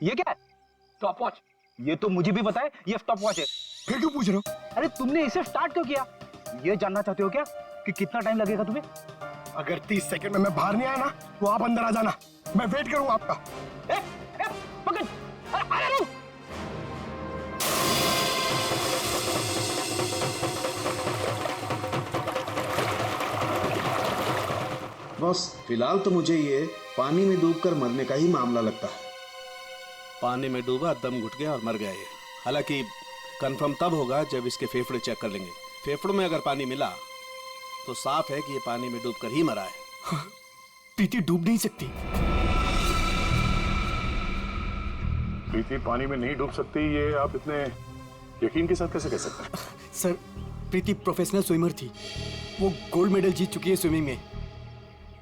ये क्या है? Stop watch. ये तो मुझे भी पता है ये स्टॉप वॉच है। फिर क्यों पूछ रहे हो? अरे तुमने इसे स्टार्ट क्यों किया? ये जानना चाहते हो क्या कि कितना टाइम लगेगा तुम्हें? अगर 30 सेकंड में मैं बाहर नहीं आया ना तो आप अंदर आ जाना, मैं वेट करूंगा आपका। ए, पकड़। अरे रुक। बॉस, फिलहाल तो मुझे ये पानी में डूबकर मरने का ही मामला लगता है। पानी में डूबा, दम घुट गया और मर गया ये। हालांकि कंफर्म तब होगा जब इसके फेफड़े चेक कर लेंगे। फेफड़ों में अगर पानी मिला तो साफ है कि ये पानी में डूबकर ही मरा है। प्रीति डूब नहीं सकती। प्रीति पानी में नहीं डूब सकती, ये आप इतने यकीन के साथ कैसे कह सकते हैं? सर, प्रीति प्रोफेशनल स्विमर थी। वो गोल्ड मेडल जीत चुकी है स्विमिंग में।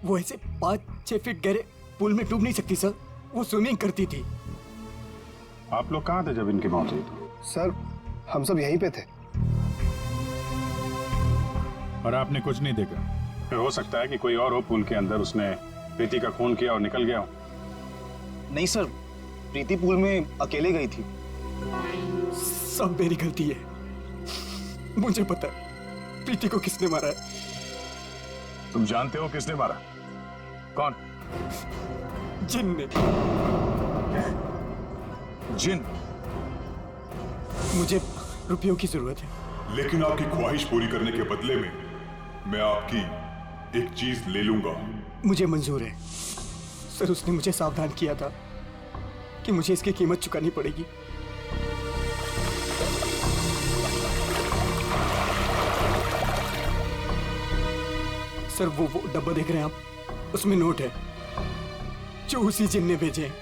वो ऐसे 5-6 फीट गहरे पूल में डूब नहीं सकती सर। वो स्विमिंग करती थी। आप लोग कहाँ थे जब इनकी मौत हुई? सर, हम सब यहीं पे थे। और आपने कुछ नहीं देखा? फिर हो सकता है कि कोई और हो पूल के अंदर, उसने प्रीति का खून किया और निकल गया हो। नहीं सर, प्रीति पूल में अकेले गई थी। सब मेरी गलती है। मुझे पता है प्रीति को किसने मारा है। तुम जानते हो किसने मारा? कौन? जिन ने। जिन? मुझे रुपयों की जरूरत है। लेकिन आपकी ख्वाहिश पूरी करने के बदले में मैं आपकी एक चीज ले लूंगा। मुझे मंजूर है सर। उसने मुझे सावधान किया था कि मुझे इसकी कीमत चुकानी पड़ेगी। सर, वो डब्बा देख रहे हैं आप? उसमें नोट है जो उसी जिन ने भेजे हैं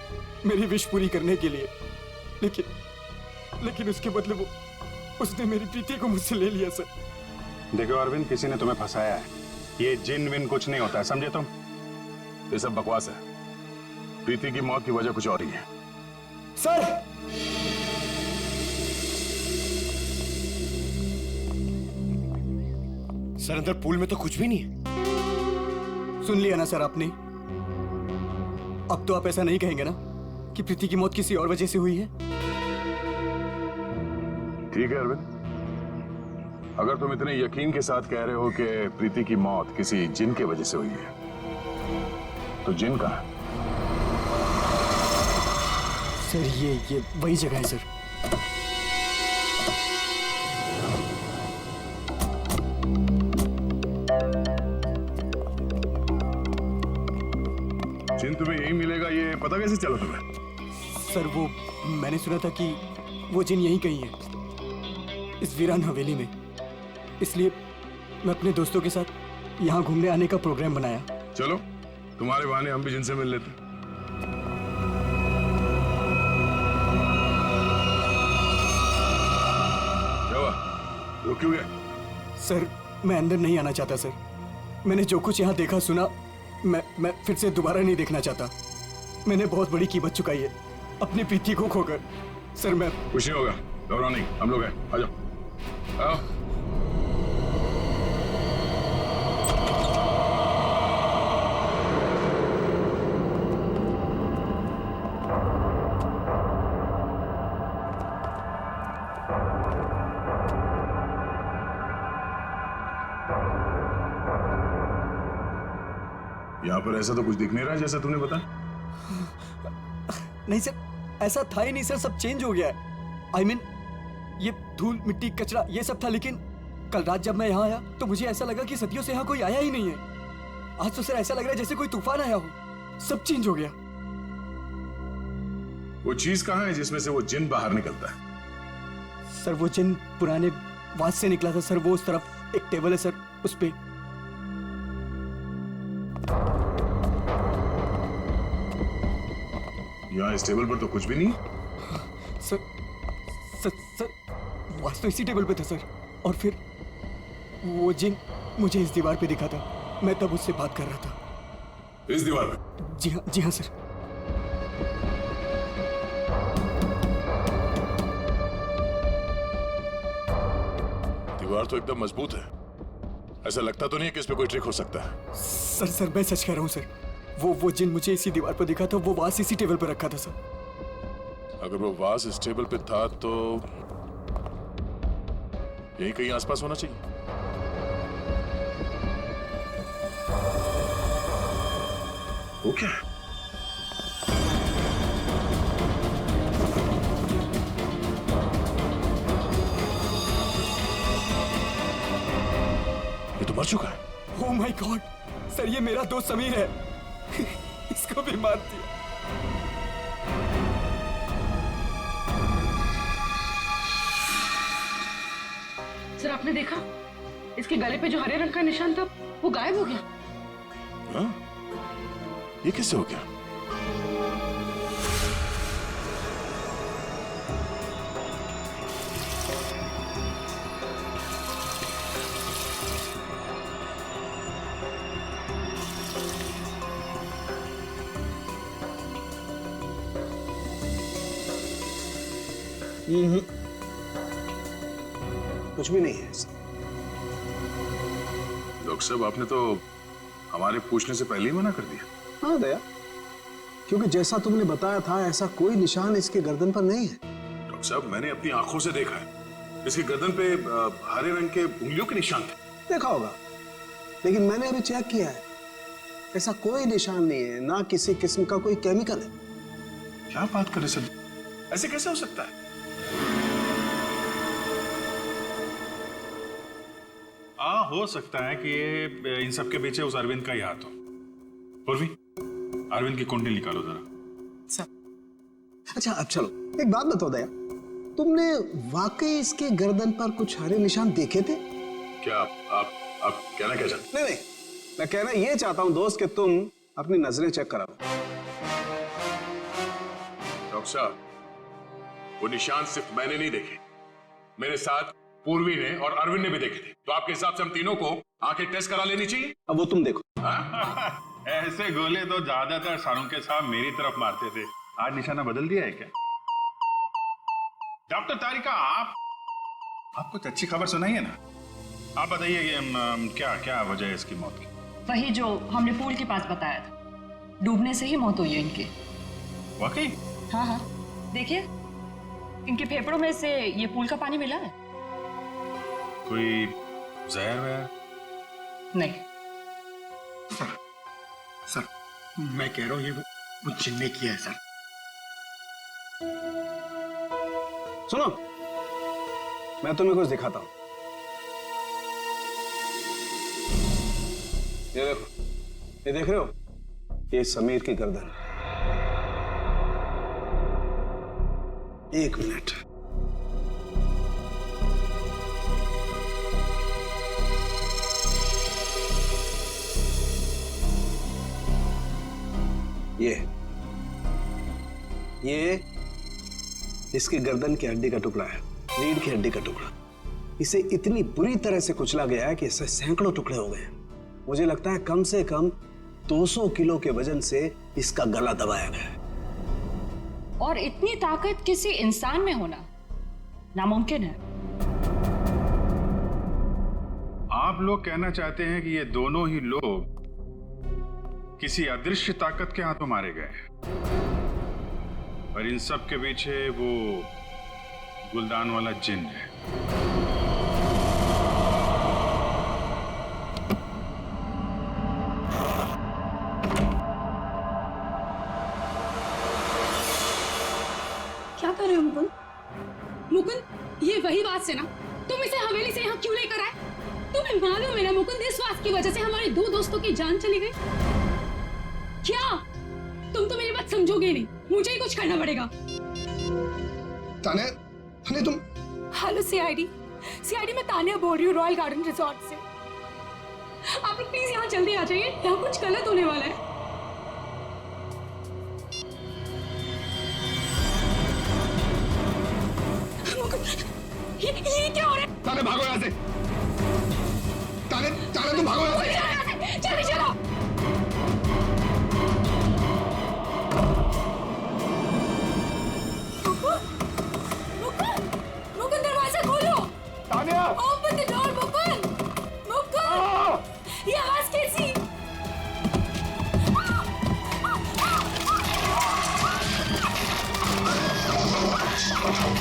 मेरी विश पूरी करने के लिए। लेकिन उसके बदले उसने मेरी प्रीति को मुझसे ले लिया सर। देखो अरविंद, किसी ने तुम्हें फंसाया है। ये जिन विन कुछ नहीं होता है, समझे तुम? ये सब बकवास है। प्रीति की मौत की वजह कुछ और ही है। सर, सर, अंदर पूल में तो कुछ भी नहीं है। सुन लिया ना सर आपने? अब तो आप ऐसा नहीं कहेंगे ना कि प्रीति की मौत किसी और वजह से हुई है? ठीक है अरविंद, अगर तुम इतने यकीन के साथ कह रहे हो कि प्रीति की मौत किसी जिन के वजह से हुई है, तो जिन कहाँ है? सर, ये वही जगह है सर। जिन तुम्हें यही मिलेगा, ये पता कैसे चला तुम्हें? सर, वो मैंने सुना था कि वो जिन यहीं कहीं है, इस वीरान हवेली में। इसलिए मैं अपने दोस्तों के साथ यहाँ घूमने आने का प्रोग्राम बनाया। चलो, तुम्हारे बहाने हम भी जिनसे मिल लेते। क्या हुआ? रुक क्यों गए? सर, मैं अंदर नहीं आना चाहता सर। मैंने जो कुछ यहाँ देखा सुना, मैं फिर से दोबारा नहीं देखना चाहता। मैंने बहुत बड़ी कीमत चुकाई है अपनी प्रीति को खोकर। सर, मैं कुछ नहीं होगा, घबराओ नहीं, हम लोग हैं। आ जाओ, आओ। यहाँ पर ऐसा तो कुछ दिख नहीं रहा जैसा तुमने बताया। नहीं सर, ऐसा था ही नहीं सर। सब चेंज हो गया है। I mean, ये धूल मिट्टी कचरा ये सब था, लेकिन कल रात जब मैं यहाँ आया तो मुझे ऐसा लगा कि सदियों से यहाँ कोई आया ही नहीं है। आज तो सर ऐसा लग रहा है जैसे कोई तूफान आया हो। सब चेंज हो गया। वो चीज कहाँ है जिसमें से वो जिन बाहर निकलता है? सर, वो जिन पुराने वास से निकला था सर। वो उस तरफ एक टेबल है सर, उस पे। यहाँ इस टेबल पर तो कुछ भी नहीं। सर, सर वास तो इसी टेबल पे था सर। और फिर वो जिन मुझे इस दीवार पे दिखा था। मैं तब उससे बात कर रहा था। इस दीवार पे? जी हाँ सर। दीवार तो एकदम मजबूत है, ऐसा लगता तो नहीं है कि इस पे कोई ट्रिक हो सकता है। सर मैं सच कह रहा हूँ सर। वो जिन मुझे इसी दीवार पर दिखा था, वो वास इसी टेबल पर रखा था सर। अगर वो वाज इस टेबल पे था तो यही कहीं आसपास होना चाहिए। वो क्या है? ये तो मर चुका है। ओह माय गॉड, सर ये मेरा दोस्त समीर है। इसको भी मार दिया। सर आपने देखा इसके गले पे जो हरे रंग का निशान था वो गायब हो गया। हाँ? ये किससे हो गया? कुछ भी नहीं है ऐसा। डॉक्टर साहब, आपने तो हमारे पूछने से पहले ही मना कर दिया। हाँ दया, क्योंकि जैसा तुमने बताया था ऐसा कोई निशान इसके गर्दन पर नहीं है। डॉक्टर साहब, मैंने अपनी आंखों से देखा है, इसके गर्दन पे हरे रंग के उंगलियों के निशान थे। देखा होगा, लेकिन मैंने अभी चेक किया है, ऐसा कोई निशान नहीं है, ना किसी किस्म का कोई केमिकल है। क्या बात कर रहे सर, ऐसे कैसे हो सकता है? हो सकता है कि ये इन सब के पीछे उस अरविंद का ही हाथ हो। पूर्वी, अरविंद की कुंडली निकालो जरा। अच्छा अब चलो, एक बात बताओ दया, तुमने वाकई इसके गर्दन पर कुछ हरे निशान देखे थे? क्या आप कहना क्या चाहते? नहीं, मैं कहना ये चाहता हूं दोस्त कि तुम अपनी नजरें चेक करा लो। डॉक्टर साहब, वो निशान सिर्फ मैंने नहीं देखे, मेरे साथ पूर्वी ने और अरविंद ने भी देखे थे। तो आपके हिसाब से हम तीनों को आंखें टेस्ट करा लेनी चाहिए। अब वो तुम देखो। ऐसे गोले तो ज्यादातर सारों के साथ मेरी तरफ मारते थे, आज निशाना बदल दिया है क्या? डॉक्टर तारिका, आप कुछ अच्छी खबर सुनाइए ना। आप बताइए क्या क्या वजह है इसकी मौत की? वही जो हमने पूल के पास बताया था, डूबने से ही मौत हुई है इनकी। वाकई? हाँ हाँ, देखिए इनके फेफड़ों में से ये पूल का पानी मिला है। कोई जहर वहर? नहीं। सर मैं कह रहा हूँ ये वो जिन ने किया है सर। सुनो, मैं तुम्हें कुछ दिखाता हूं। ये देखो, ये देख रहे हो, ये समीर की गर्दन। एक मिनट, ये इसकी गर्दन की हड्डी का टुकड़ा है, रीढ़ की हड्डी का टुकड़ा। इसे इतनी बुरी तरह से कुचला गया है कि इससे सैकड़ों टुकड़े हो गए। मुझे लगता है कम से कम 200 किलो के वजन से इसका गला दबाया गया है। और इतनी ताकत किसी इंसान में होना नामुमकिन है। आप लोग कहना चाहते हैं कि ये दोनों ही लोग किसी अदृश्य ताकत के हाथों मारे गए, और इन सब के पीछे वो गुलदान वाला जिन है। क्या कर रहे हो मुकुंद? मुकुंद, ये वही बात से ना तुम इसे हवेली से यहाँ क्यों लेकर आए? तुम्हें मालूम है ना मुकुंद, इस बात की वजह से हमारे 2 दोस्तों की जान चली गई। क्या तुम तो मेरी बात समझोगे नहीं, मुझे ही कुछ करना पड़ेगा। ताने, ताने तुम। हेलो सीआईडी मैं तानिया बोल रही हूँ, रॉयल गार्डन रिजॉर्ट से। आप लोग प्लीज यहाँ जल्दी आ जाइए, यहाँ कुछ गलत होने वाला है। ये क्या हो रहा है? ताने भागो यहाँ से। ताने तुम भागो यहाँ से। जल्दी चलो। मुकुंद, दरवाजा खोलो। Tania, open the door Mukund. ये आवाज कैसी? बचाओ,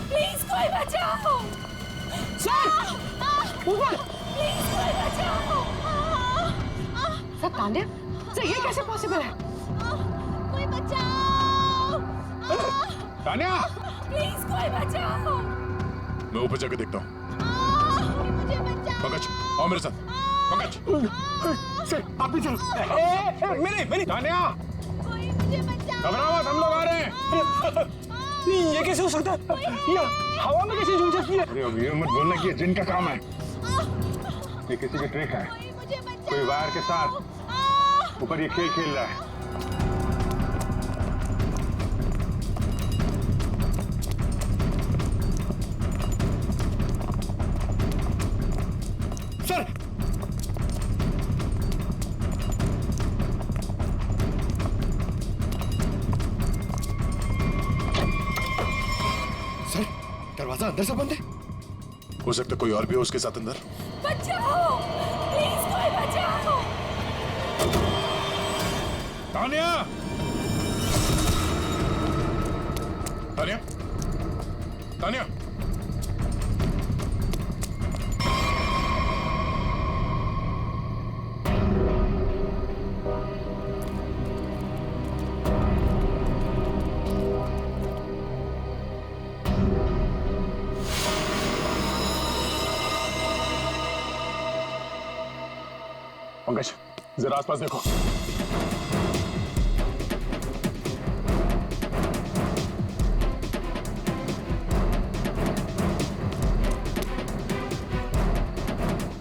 प्लीज कोई बचाओ। सर, ऊपर। प्लीज कोई बचाओ। सर तान्या, सर ये कैसे पॉसिबल है? कोई बचाओ। तान्या, प्लीज कोई बचाओ। मैं ऊपर जाकर देखता हूँ। मुझे बचाओ। पंकज, आओ मेरे साथ। पंकज, सर आप भी चलो। मेरे तान्या, कोई मुझे बचाओ। घबराओ मत, हम लोग आ रहे हैं। नहीं, ये कैसे हो सकता है? ये हवा में कैसे झूल सकती है? अरे अब ये मत बोलना कि ये जिन का काम है। ये किसी की ट्रिक है। मुझे बचाओ। कोई वायर के साथ ऊपर ये खेल खेल रहा है। सर, सर, दरवाजा अंदर से बंद है। हो सकता कोई और भी हो उसके साथ अंदर। बचाओ, प्लीज कोई बचाओ। तान्या, तान्या, तान्या, पंकज, जरा आसपास देखो।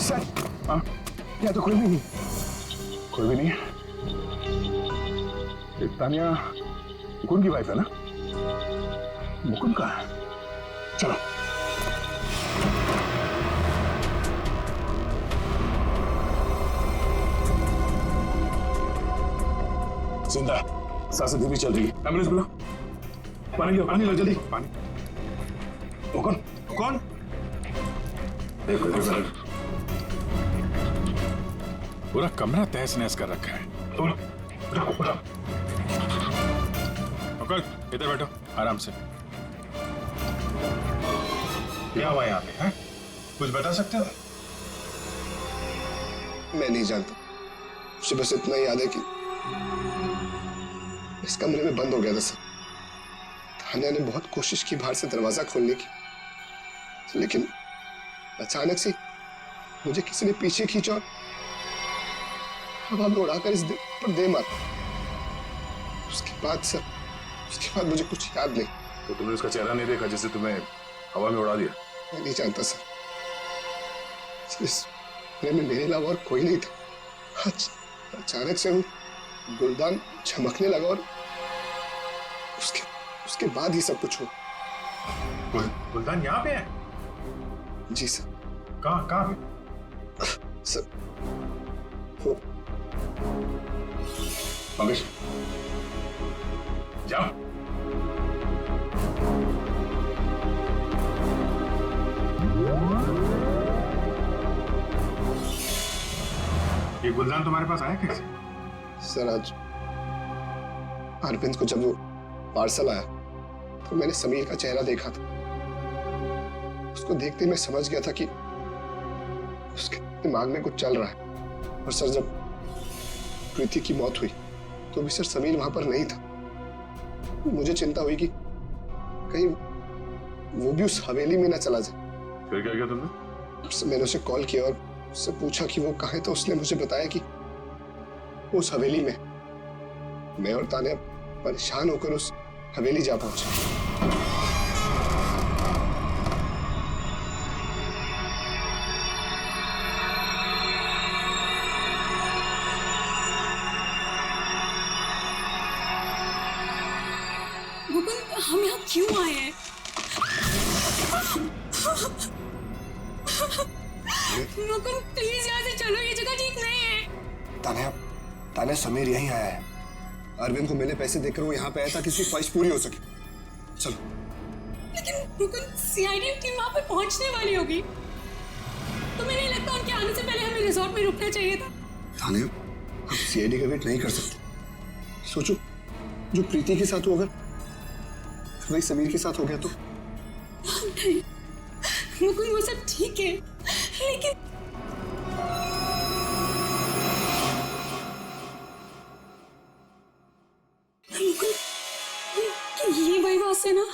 सर, यहाँ तो कोई भी नहीं। कोई भी नहीं है। ये तान्या मुकुंद की वाइफ है ना? मुकुंद कहाँ है? चलो। जिंदा, सांसें धीमी चल रही है। एम्बुलेंस बुला। पानी लो, पानी लो जल्दी। पानी। मुकुंद, कौन? देखो देखो। पूरा कमरा तहस नहस कर रखा है। अंकल, इधर बैठो आराम से। क्या हुआ यहाँ पे? हैं? कुछ बता सकते हो? मैं नहीं जानता, मुझे बस इतना याद है कि इस कमरे में बंद हो गया था सर। तान्या ने बहुत कोशिश की बाहर से दरवाजा खोलने की, लेकिन अचानक से मुझे किसी ने पीछे खींचा और हवा में उड़ाकर इस दिल पर दे मारा। उसके बाद मुझे कुछ याद नहीं। तो तुमने उसका चेहरा नहीं देखा जिसे तुम्हें हवा में उड़ा दिया? मैं नहीं जानता सर, इस कमरे में मेरे अलावा और कोई नहीं था। अचानक से गुलदान चमकने लगा और उसके बाद ही सब कुछ हुआ। गुलदान यहाँ पे है? जी सर। कहाँ पे? सर वो पंकज, जाओ। ये गुलदान तुम्हारे पास आया कैसे? सर आज अरविंद को जब वो पार्सल आया तो मैंने समीर का चेहरा देखा था। उसको देखते मैं समझ गया था कि उसके दिमाग में कुछ चल रहा है। और सर जब प्रीति की मौत हुई तो भी सर समीर वहां पर नहीं था। मुझे चिंता हुई कि कहीं वो भी उस हवेली में ना चला जाए। फिर क्या किया तुमने? मैंने उसे कॉल किया और उससे पूछा कि वो कहाँ है, तो उसने मुझे बताया कि वो उस हवेली में। मैं और तान्या परेशान होकर उस हवेली जा पहुंचे। मुकुंद, हम यहाँ क्यों आए हैं? मुकुंद प्लीज यहाँ से चलो, ये जगह ठीक नहीं है। तान्या समीर यहीं आया है। अरविंद को मैंने पैसे देकर वो यहाँ पे आया ताकि इसकी ख्वाहिश पूरी हो सके। चलो। लेकिन मुकुंद, सीआईडी टीम वहां पे पहुंचने वाली होगी। तुम्हें नहीं लगता उनके आने से पहले हमें रिजॉर्ट में रुकना चाहिए था? तानिया, हम सीआईडी का वेट नहीं कर सकते। सोचो, जो प्रीति के साथ हो अगर वही समीर के साथ हो गया तो? नहीं मुकुंद, वो सब ठीक है, लेकिन मुकुंद, ये वही बात है ना?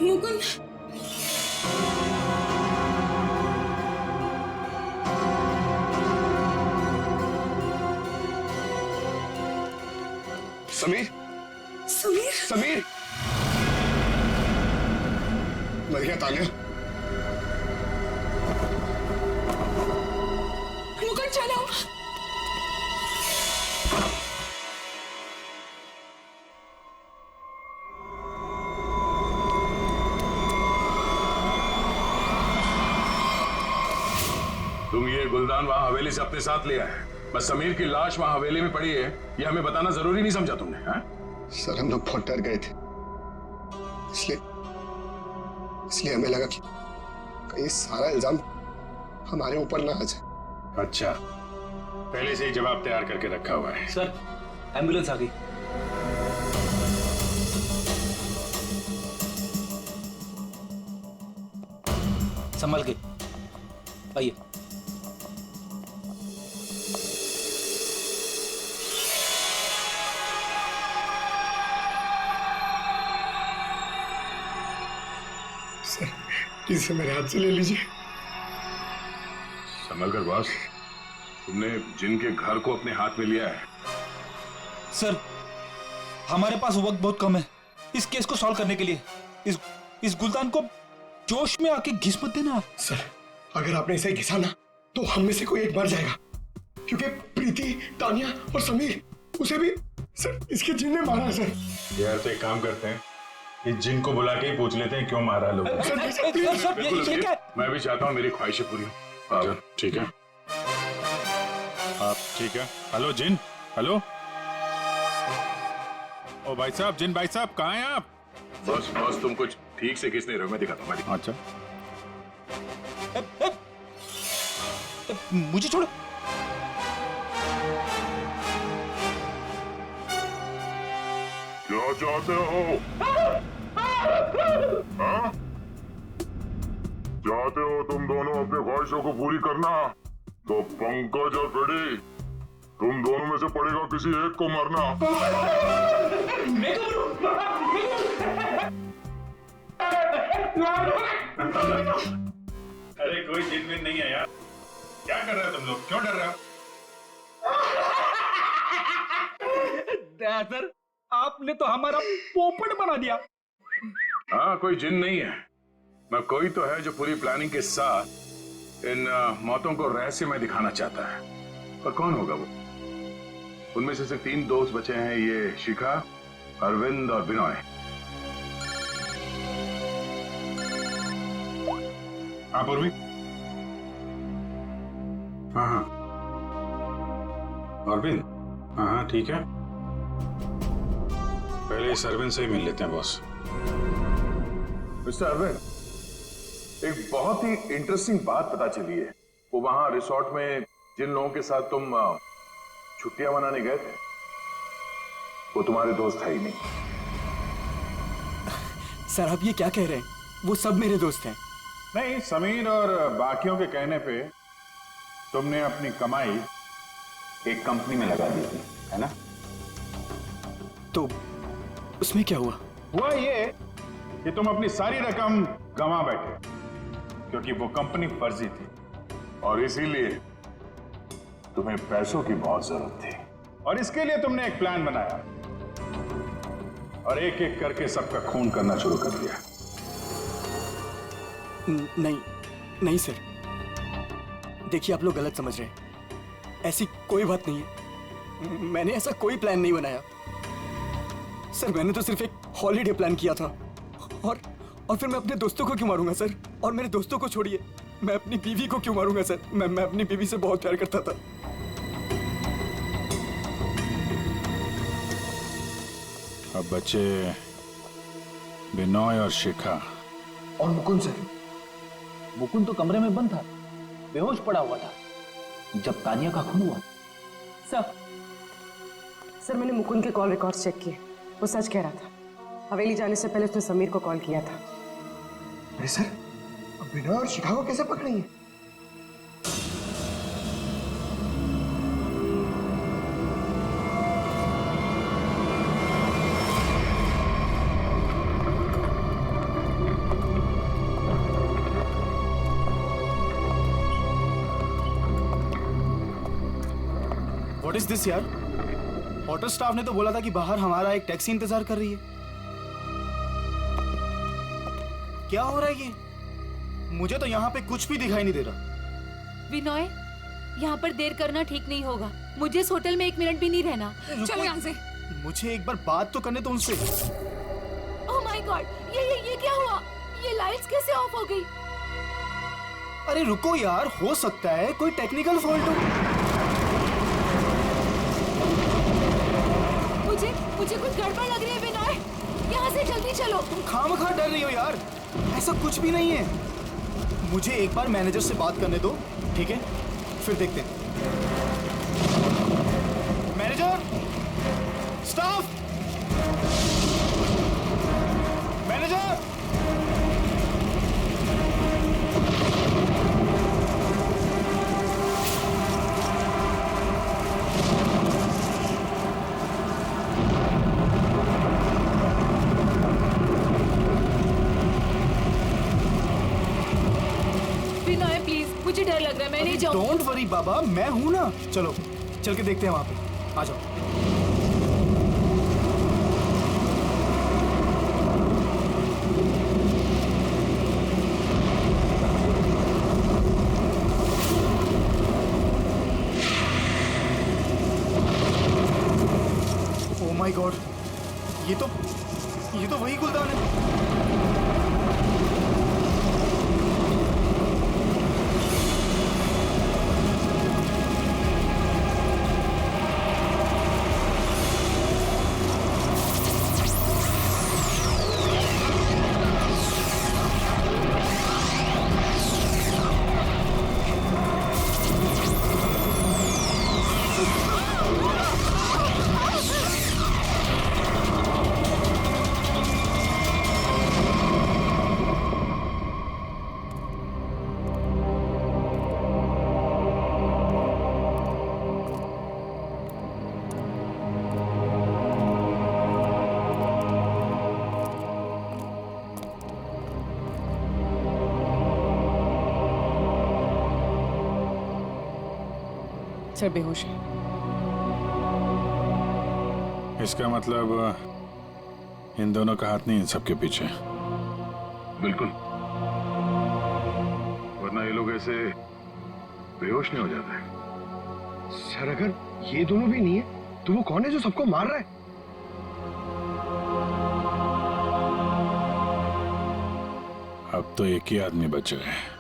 मुकुंद, समीर, समीर, समीर, मर गया तानिया। मुकुंद चलो। तुम ये गुलदान वहां हवेली से अपने साथ लिया है, बस समीर की लाश वहां हवेली में पड़ी है ये हमें बताना जरूरी नहीं समझा तुमने? हाँ? सर, हम लोग बहुत डर गए थे, इसलिए हमें लगा कि कहीं सारा इल्जाम हमारे ऊपर ना आ जाए। अच्छा, पहले से ही जवाब तैयार करके रखा हुआ है। सर, एम्बुलेंस आ गई। संभल के आइए। इसे मेरे हाथ से ले लीजिए। संभल कर बॉस, तुमने जिनके घर को अपने हाथ में लिया है। सर, हमारे पास वक्त बहुत कम है इस केस को सॉल्व करने के लिए। इस गुलदान को जोश में आके घिस मत देना। सर, अगर आपने इसे घिसा ना तो हम में से कोई एक मर जाएगा, क्योंकि प्रीति, तानिया और समीर, उसे भी सर इसके जिन ने मारा है। सर यार, तो एक काम करते हैं, इस जिन को बुला के ही पूछ लेते हैं क्यों मारा लोग। मैं भी चाहता हूँ मेरी ख्वाहिशें पूरी हो। ठीक है, आप ठीक है? हेलो जिन, हेलो। ओ भाई साहब, जिन भाई साहब, कहाँ हैं आप? बस तुम कुछ ठीक से किस नहीं रहे, मैं दिखाता हूँ। अच्छा, मुझे छोड़ो। क्या चाहते हो? हाँ? चाहते हो तुम दोनों अपनी ख्वाहिशों को पूरी करना? तो पंकज और फ्रेडी, तुम दोनों में से पड़ेगा किसी एक को मरना। अरे कोई जिन विन नहीं है यार, क्या कर रहे हो तुम लोग? क्यों डर रहे हो? सर, आपने तो हमारा पोपट बना दिया। हाँ, कोई जिन नहीं है, मैं कोई तो है जो पूरी प्लानिंग के साथ इन मौतों को रहस्य में दिखाना चाहता है। पर कौन होगा वो? उनमें से सिर्फ 3 दोस्त बचे हैं, ये शिखा, अरविंद और विनय। हाँ पूर्वी, हाँ अरविंद, हाँ ठीक है, पहले इस अरविंद से ही मिल लेते हैं बॉस। मिस्टर अरविंद, एक बहुत ही इंटरेस्टिंग बात पता चली है। वो वहां रिसोर्ट में जिन लोगों के साथ तुम छुट्टियां मनाने गए थे, वो तुम्हारे दोस्त है ही नहीं। सर, आप ये क्या कह रहे हैं? वो सब मेरे दोस्त हैं। नहीं, समीर और बाकियों के कहने पे तुमने अपनी कमाई एक कंपनी में लगा दी थी, है ना? तो उसमें क्या हुआ? हुआ ये कि तुम अपनी सारी रकम गंवा बैठे, क्योंकि वो कंपनी फर्जी थी और इसीलिए तुम्हें पैसों की बहुत जरूरत थी। और इसके लिए तुमने एक प्लान बनाया और एक एक करके सबका खून करना शुरू कर दिया। नहीं सर, देखिए आप लोग गलत समझ रहे हैं। ऐसी कोई बात नहीं है, मैंने ऐसा कोई प्लान नहीं बनाया। सर, मैंने तो सिर्फ एक हॉलीडे प्लान किया था और फिर मैं अपने दोस्तों को क्यों मारूंगा सर? और मेरे दोस्तों को छोड़िए, मैं अपनी बीवी को क्यों मारूंगा सर? मैं अपनी बीवी से बहुत प्यार करता था। अब बच्चे बिनॉय और शिखा। और मुकुंद सर, मुकुंद तो कमरे में बंद था, बेहोश पड़ा हुआ था जब तानिया का खून हुआ। सर मैंने मुकुंद के कॉल रिकॉर्ड्स चेक किए, वो सच कह रहा था। हवेली जाने से पहले उसने समीर को कॉल किया था। अरे सर, अब बिनॉय और शिखा को कैसे पकड़ेंगे? व्हाट इज दिस यार? होटल स्टाफ ने तो बोला था कि बाहर हमारा एक टैक्सी इंतजार कर रही है। क्या हो रहा है ये? मुझे तो यहाँ पे कुछ भी दिखाई नहीं दे रहा। विनोय, यहाँ पर देर करना ठीक नहीं होगा। मुझे इस होटल में 1 मिनट भी नहीं रहना। चलो यहाँ से। मुझे एक बार बात तो करने दो उनसे। ओह माय गॉड, ये क्या हुआ? ये लाइट्स कैसे ऑफ हो गई? अरे रुको यार, हो सकता है कोई टेक्निकल फॉल्ट हो। मुझे कुछ गड़बड़ लग रही है विनोय, यहाँ से जल्दी चलो। तुम खामखा डर रही हो यार, ऐसा कुछ भी नहीं है। मुझे एक बार मैनेजर से बात करने दो, ठीक है? फिर देखते हैं। Manager, staff, manager. मुझे डर लग रहा है, मैं नहीं जाऊंगी। डोंट वरी बाबा, मैं हूं ना। चलो चल के देखते हैं वहां पे। आ जाओ। ओह माय गॉड, ये तो वही गुलदान है। सर बेहोश है। इसका मतलब इन दोनों का हाथ नहीं इन सबके पीछे। बिल्कुल, वरना ये लोग ऐसे बेहोश नहीं हो जाते। सर अगर ये दोनों भी नहीं है तो वो कौन है जो सबको मार रहा है? अब तो एक ही आदमी बचा है।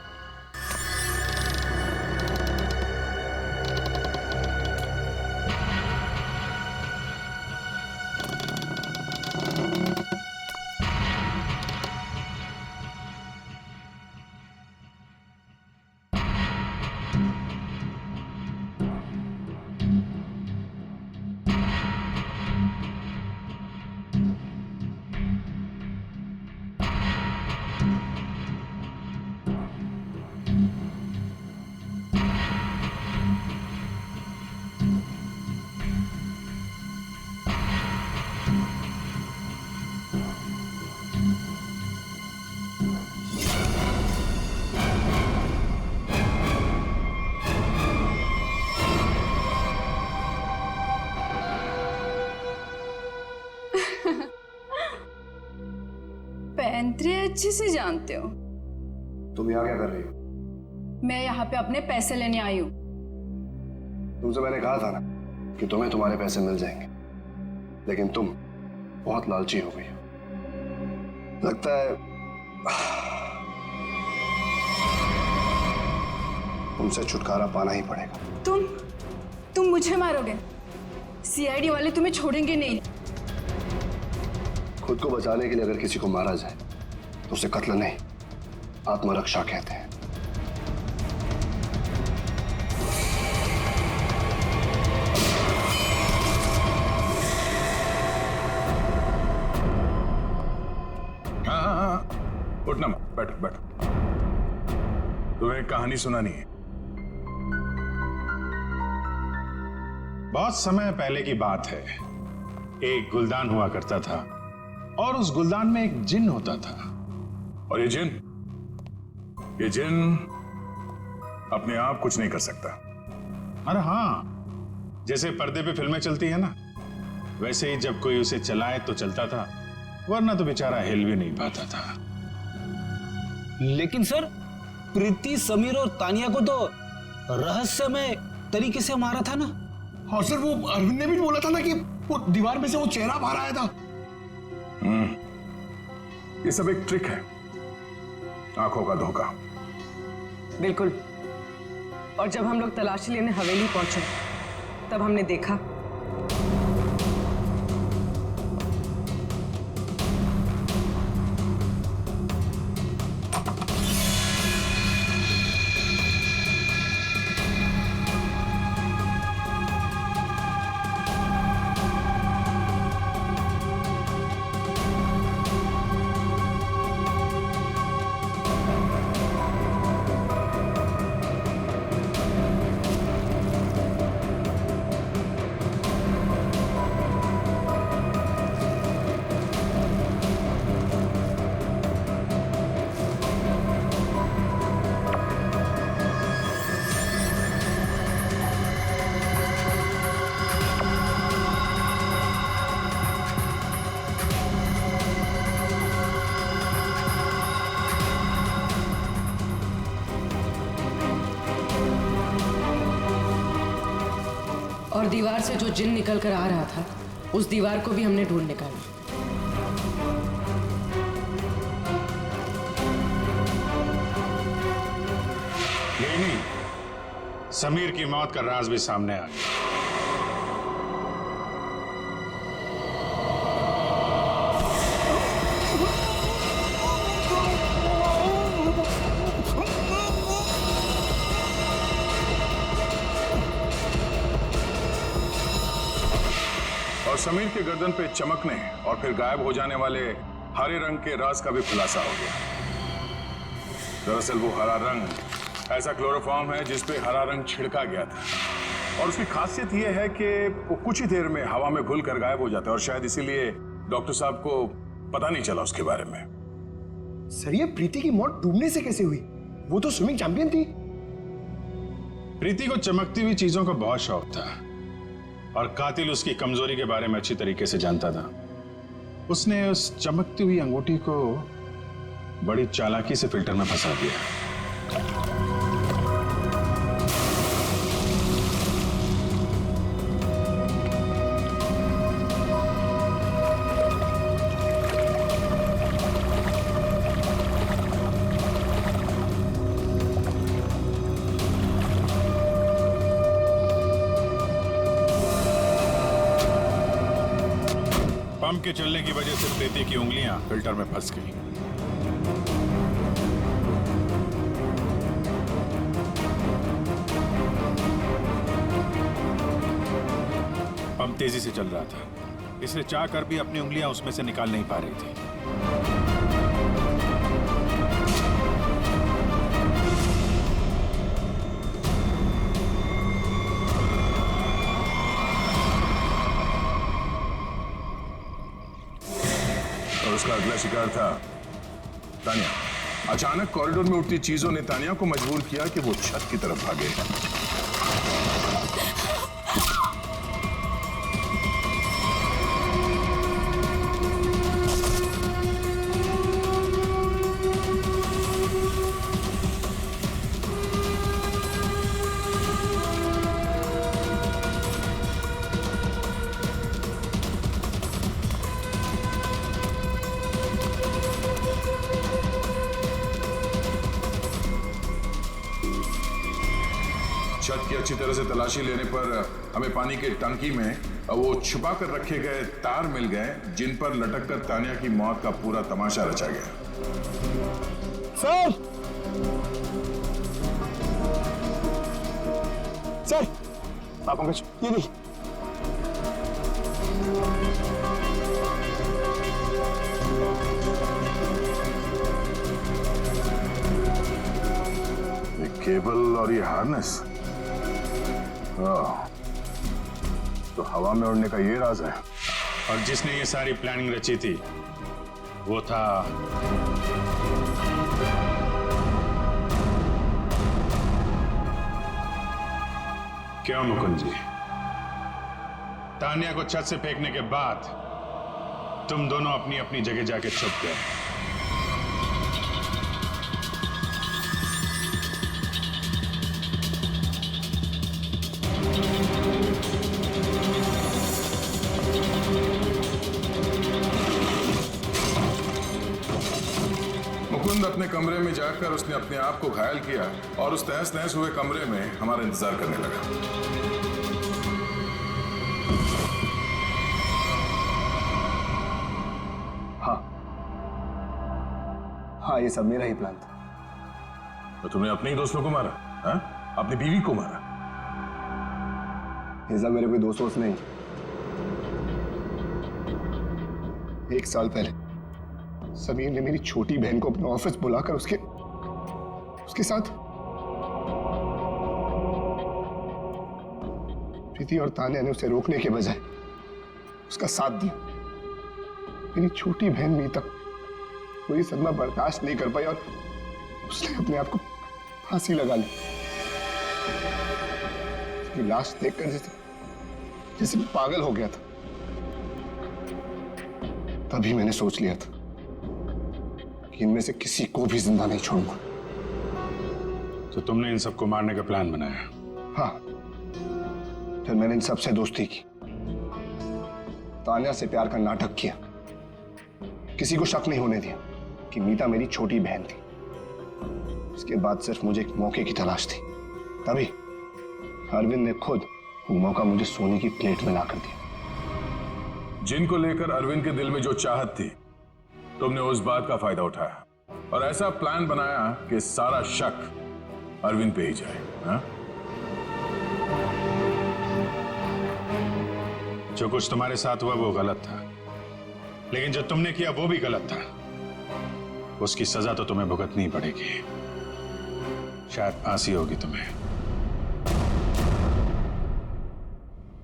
पैंतरे अच्छे से जानते हो। तुम यहाँ क्या कर रही हो? मैं यहाँ पे अपने पैसे लेने आई हूँ। तुमसे मैंने कहा था ना कि तुम्हें तुम्हारे पैसे मिल जाएंगे, लेकिन तुम बहुत लालची हो गई हो। लगता है तुमसे छुटकारा पाना ही पड़ेगा। तुम मुझे मारोगे? सीआईडी वाले तुम्हें छोड़ेंगे नहीं। खुद को बचाने के लिए अगर किसी को मारा जाए तो उसे कत्ल नहीं, आत्मरक्षा कहते हैं। हाँ, उठना मत, बैठो बैठो। तुम्हें एक कहानी सुनानी है। बहुत समय पहले की बात है। एक गुलदान हुआ करता था और उस गुलदान में एक जिन होता था। और ये जिन अपने आप कुछ नहीं कर सकता। अरे हाँ, जैसे पर्दे पे फिल्में चलती है ना, वैसे ही जब कोई उसे चलाए तो चलता था, वरना तो बेचारा हिल भी नहीं पाता था। लेकिन सर, प्रीति, समीर और तानिया को तो रहस्यमय तरीके से मारा था ना। और सर वो अरविंद ने भी बोला था ना कि वो दीवार में से वो चेहरा बाहर आया था। ये सब एक ट्रिक है, आंखों का धोखा। बिल्कुल। और जब हम लोग तलाशी लेने हवेली पहुंचे तब हमने देखा और दीवार से जो जिन निकल कर आ रहा था, उस दीवार को भी हमने ढूंढ निकाला। यही नहीं, समीर की मौत का राज भी सामने आ गया। और समीर के गर्दन पे चमकने और फिर गायब हो जाने वाले हरे रंग के राज का भी खुलासा हो गया। दरअसल वो हरा रंग ऐसा क्लोरोफॉर्म है जिस पे हरा रंग छिड़का गया था और उसकी खासियत ये है कि वो कुछ ही देर में हवा में घुल कर गायब हो जाता है और शायद इसीलिए डॉक्टर साहब को पता नहीं चला उसके बारे में। सर ये प्रीति की मौत डूबने से कैसे हुई? वो तो स्विमिंग चैंपियन थी। प्रीति को चमकती हुई चीजों का बहुत शौक था और कातिल उसकी कमजोरी के बारे में अच्छी तरीके से जानता था। उसने उस चमकती हुई अंगूठी को बड़ी चालाकी से फिल्टर में फंसा दिया। पंप के चलने की वजह से प्रीति की उंगलियां फिल्टर में फंस गई। पंप तेजी से चल रहा था, इसलिए चाहकर भी अपनी उंगलियां उसमें से निकाल नहीं पा रही थी। और उसका अगला शिकार था तानिया। अचानक कॉरिडोर में उठती चीजों ने तानिया को मजबूर किया कि वो छत की तरफ भागे। छत की अच्छी तरह से तलाशी लेने पर हमें पानी के टंकी में वो छुपा कर रखे गए तार मिल गए, जिन पर लटक कर तानिया की मौत का पूरा तमाशा रचा गया। सर, सर, आप पंकज, ये नहीं। ये केबल और ये हार्नेस, तो हवा में उड़ने का ये राज है। और जिसने ये सारी प्लानिंग रची थी वो था क्यों मुकुंद जी? तानिया को छत से फेंकने के बाद तुम दोनों अपनी अपनी जगह जाके छुप गए। मुकुंद अपने कमरे में जाकर उसने अपने आप को घायल किया और उस तहस नहस हुए कमरे में हमारा इंतजार करने लगा। हाँ, ये सब मेरा ही प्लान था। तो तुमने अपने ही दोस्तों को मारा? हाँ? अपनी बीवी को मारा? ये सब मेरे कोई दोस्त नहीं। 1 साल पहले समीर ने मेरी छोटी बहन को अपने ऑफिस बुलाकर उसके साथ प्रीति और तान्या ने उसे रोकने के बजाय उसका साथ दिया। मेरी छोटी बहन मीता कोई सदमा बर्दाश्त नहीं कर पाई और उसने अपने आप को फांसी लगा ली। उसकी लाश देखकर जैसे पागल हो गया था। तभी मैंने सोच लिया था कि इनमें से किसी को भी जिंदा नहीं छोड़ूंगा। तो तुमने इन सबको मारने का प्लान बनाया? हाँ, फिर मैंने इन सबसे दोस्ती की, तान्या से प्यार का नाटक किया, किसी को शक नहीं होने दिया कि मीता मेरी छोटी बहन थी। उसके बाद सिर्फ मुझे एक मौके की तलाश थी, तभी अरविंद ने खुद वो मौका मुझे सोने की प्लेट में लाकर दिया। जिनको लेकर अरविंद के दिल में जो चाहत थी, तुमने उस बात का फायदा उठाया और ऐसा प्लान बनाया कि सारा शक अरविंद पे ही जाए। हाँ? जो कुछ तुम्हारे साथ हुआ वो गलत था, लेकिन जो तुमने किया वो भी गलत था। उसकी सजा तो तुम्हें भुगतनी पड़ेगी। शायद फांसी होगी तुम्हें।